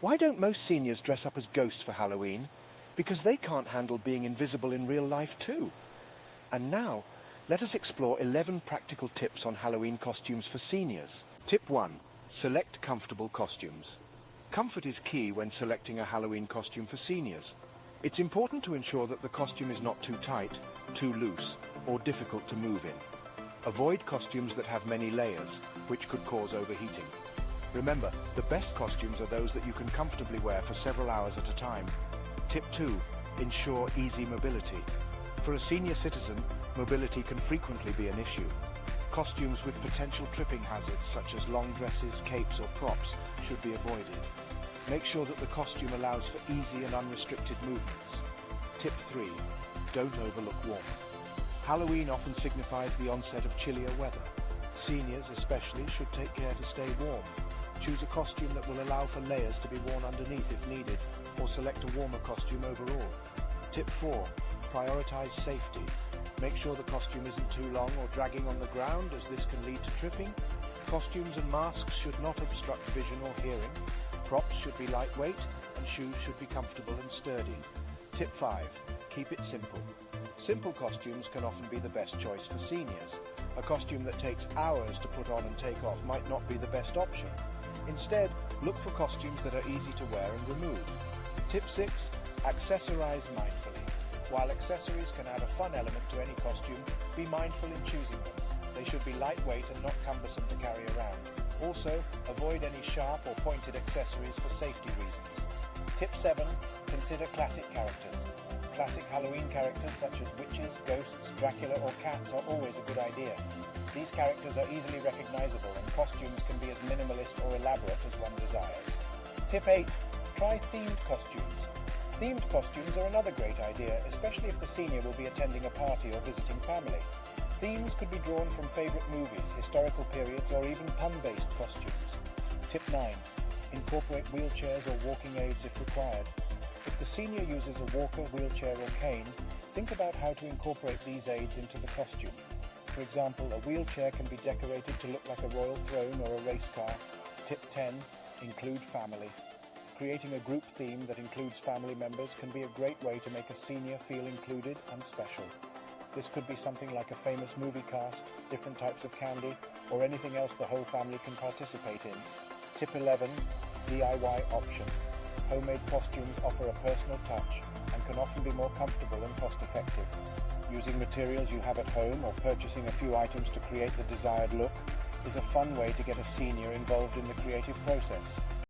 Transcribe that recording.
Why don't most seniors dress up as ghosts for Halloween? Because they can't handle being invisible in real life too. And now, let us explore 11 practical tips on Halloween costumes for seniors. Tip 1. Select comfortable costumes. Comfort is key when selecting a Halloween costume for seniors. It's important to ensure that the costume is not too tight, too loose, or difficult to move in. Avoid costumes that have many layers, which could cause overheating. Remember, the best costumes are those that you can comfortably wear for several hours at a time. Tip 2. Ensure easy mobility. For a senior citizen, mobility can frequently be an issue. Costumes with potential tripping hazards such as long dresses, capes or props should be avoided. Make sure that the costume allows for easy and unrestricted movements. Tip 3. Don't overlook warmth. Halloween often signifies the onset of chillier weather. Seniors especially should take care to stay warm. Choose a costume that will allow for layers to be worn underneath if needed, or select a warmer costume overall. Tip 4. Prioritize safety. Make sure the costume isn't too long or dragging on the ground, as this can lead to tripping. Costumes and masks should not obstruct vision or hearing. Props should be lightweight, and shoes should be comfortable and sturdy. Tip 5. Keep it simple. Simple costumes can often be the best choice for seniors. A costume that takes hours to put on and take off might not be the best option. Instead, look for costumes that are easy to wear and remove. Tip 6. Accessorize mindfully. While accessories can add a fun element to any costume, be mindful in choosing them. They should be lightweight and not cumbersome to carry around. Also, avoid any sharp or pointed accessories for safety reasons. Tip 7. Consider classic characters. Classic Halloween characters such as witches, ghosts, Dracula or cats are always a good idea. These characters are easily recognizable and costumes can be as minimalist or elaborate as one desires. Tip 8. Try themed costumes. Themed costumes are another great idea, especially if the senior will be attending a party or visiting family. Themes could be drawn from favorite movies, historical periods, or even pun-based costumes. Tip 9. Incorporate wheelchairs or walking aids if required. If the senior uses a walker, wheelchair, or cane, think about how to incorporate these aids into the costume. For example, a wheelchair can be decorated to look like a royal throne or a race car. Tip 10. Include family. Creating a group theme that includes family members can be a great way to make a senior feel included and special. This could be something like a famous movie cast, different types of candy, or anything else the whole family can participate in. Tip 11. DIY option. Homemade costumes offer a personal touch and can often be more comfortable and cost-effective. Using materials you have at home or purchasing a few items to create the desired look is a fun way to get a senior involved in the creative process.